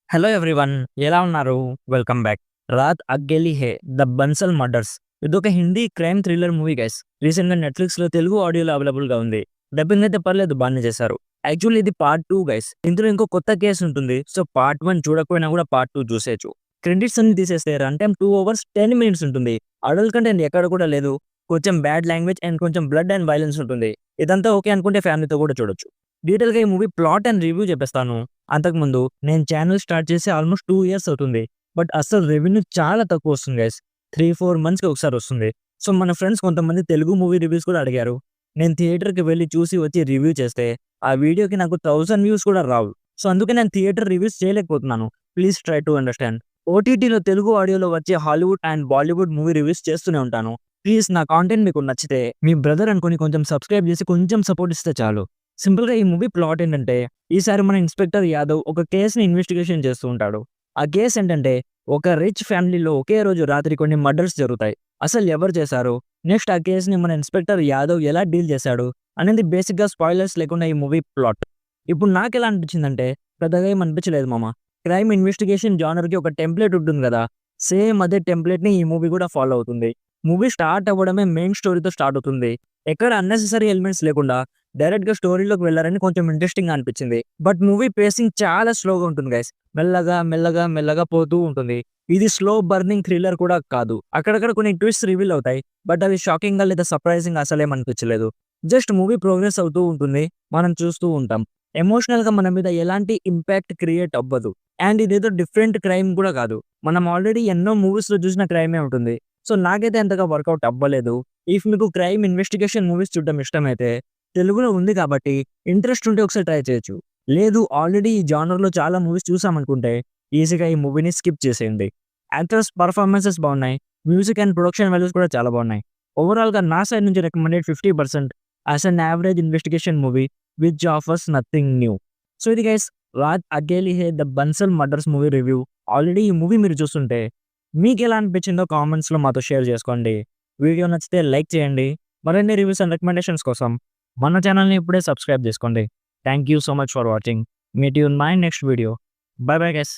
Hello everyone, ఎలా ఉన్నారు? Welcome back. 'Raat Akeli Hai the Bansal murders' ఇదొక Hindi crime thriller movie guys. రీసెంట్‌గా నెట్‌ఫ్లిక్స్‌లో తెలుగు ఆడియోలో అవైలబుల్‌గా ఉంది. డబ్బింగ్ అయితే పర్లేదు, బానే చేశారు. యాక్చువల్లీ ఇది పార్ట్ 2 గైస్. ఇందులో ఇంకో కొత్త కేస్ ఉంటుంది. సో పార్ట్ 1 చూడకపోయినా కూడా పార్ట్ 2 చూసేయొచ్చు. క్రెడిట్స్ అన్ని తీసేస్తే రన్ టైమ్ 2 అవర్స్ 10 మినిట్స్ ఉంటుంది. అడల్ట్ కంటెంట్ ఎక్కడ కూడా లేదు. కొంచెం బ్యాడ్ లాంగ్వేజ్ అండ్ కొంచెం బ్లడ్ అండ్ వైలెన్స్ ఉంటుంది. ఇదంతా ఓకే అనుకుంటే ఫ్యామిలీతో కూడా చూడొచ్చు. డీటెయిల్‌గా ఈ మూవీ ప్లాట్ అండ్ రివ్యూ చెప్పేస్తాను. అంతకుముందు నేను ఛానెల్ స్టార్ట్ చేసి ఆల్మోస్ట్ 2 ఇయర్స్ అవుతుంది. బట్ అస్సలు రెవెన్యూ చాలా తక్కువ వస్తుంది గైస్. 3, 4 మంత్స్‌కి ఒకసారి వస్తుంది. సో మన ఫ్రెండ్స్ కొంతమంది తెలుగు మూవీ రివ్యూస్ కూడా అడిగారు. నేను థియేటర్‌కి వెళ్లి చూసి వచ్చి రివ్యూ చేస్తే ఆ వీడియోకి నాకు 1000 వ్యూస్ కూడా రావు. సో అందుకే నేను థియేటర్ రివ్యూస్ చేయలేకపోతున్నాను. Please try to understand. ఓటీటీలో తెలుగు ఆడియోలో వచ్చే Hollywood and Bollywood movie reviews చేస్తూనే ఉంటాను. ప్లీజ్ నా కాంటెంట్ మీకు నచ్చితే మీ బ్రదర్ అనుకోని కొంచెం సబ్స్క్రైబ్ చేసి కొంచెం సపోర్ట్ ఇస్తే చాలు. సింపుల్‌గా ఈ మూవీ ప్లాట్ ఏంటంటే, ఈసారి మన ఇన్స్‌పెక్టర్ యాదవ్ ఒక కేస్‌ని ఇన్వెస్టిగేషన్ చేస్తూ ఉంటాడు. ఆ కేస్ ఏంటంటే, ఒక రిచ్ ఫ్యామిలీలో ఒకే రోజు రాత్రి కొన్ని మర్డర్స్ జరుగుతాయి. అసలు ఎవరు చేశారు? నెక్స్ట్ ఆ కేస్‌ని మన ఇన్స్‌పెక్టర్ యాదవ్ ఎలా డీల్ చేశాడు? అనేది బేసిక్‌గా స్పాయిలర్స్ లేకుండా ఈ మూవీ ప్లాట్. ఇప్పుడు నాకెలా అనిపించిందంటే, పెద్దగా ఏం అనిపించలేదు మామ. క్రైమ్ ఇన్వెస్టిగేషన్ జానర్‌కి ఒక టెంప్లేట్ ఉంటుంది కదా! సేమ్ అదే టెంప్లేట్‌ని ఈ మూవీ కూడా ఫాలో అవుతుంది. మూవీ స్టార్ట్ అవ్వడమే మెయిన్ స్టోరీతో స్టార్ట్ అవుతుంది. ఎక్కడ అన్నెసెసరీ ఎలిమెంట్స్ లేకుండా డైరెక్ట్‌గా స్టోరీలోకి వెళ్లారని కొంచెం ఇంట్రెస్టింగ్‌గా అనిపించింది. బట్ మూవీ పేసింగ్ చాలా స్లోగా ఉంటుంది గైస్. మెల్లగా పోతూ ఉంటుంది. ఇది స్లో బర్నింగ్ థ్రిల్లర్ కూడా కాదు. అక్కడక్కడ కొన్ని ట్విస్ట్స్ రివీల్ అవుతాయి. బట్ అవి షాకింగ్‌గా లేదా సర్ప్రైజింగ్‌గా అసలేం అనిపించలేదు. జస్ట్ మూవీ ప్రోగ్రెస్ అవుతూ ఉంటుంది. మనం చూస్తూ ఉంటాం. ఎమోషనల్‌గా మన మీద ఎలాంటి ఇంపాక్ట్ క్రియేట్ అవ్వదు. అండ్ ఇదేదో డిఫరెంట్ క్రైమ్ కూడా కాదు. మనం ఆల్రెడీ ఎన్నో మూవీస్‌లో చూసిన క్రైమే ఉంటుంది. సో నాకైతే అంతగా వర్కౌట్ అవ్వలేదు. ఇఫ్ మీకు క్రైమ్ ఇన్వెస్టిగేషన్ మూవీస్ చూడడం ఇష్టమైతే తెలుగులో ఉంది కాబట్టి ఇంట్రెస్ట్ ఉంటే ఒకసారి ట్రై చేయొచ్చు. లేదు ఆల్రెడీ ఈ జానర్‌లో చాలా మూవీస్ చూసామనుకుంటే ఈజీగా ఈ మూవీని స్కిప్ చేసేయండి. యాక్టర్స్ పెర్ఫార్మన్సెస్ బాగున్నాయి. మ్యూజిక్ అండ్ ప్రొడక్షన్ వాల్యూస్ కూడా చాలా బాగున్నాయి. ఓవరాల్‌గా నా సైడ్ నుంచి recommended 50% as an average investigation movie which offers nothing new. So ఇది guys 'Raat Akeli Hai the Bansal murders' movie review. Already ఈ మూవీ మీరు చూస్తుంటే మీకెలా అనిపించిందో కామెంట్స్‌లో మాతో షేర్ చేసుకోండి. వీడియో నచ్చితే లైక్ చేయండి. మరిన్ని రివ్యూస్ అండ్ రికమెండేషన్స్ కోసం మన ఛానల్‌ని ఇప్పుడే సబ్స్క్రైబ్ చేసుకోండి. Thank you so much for watching. Meet you in my next video. By bye guys.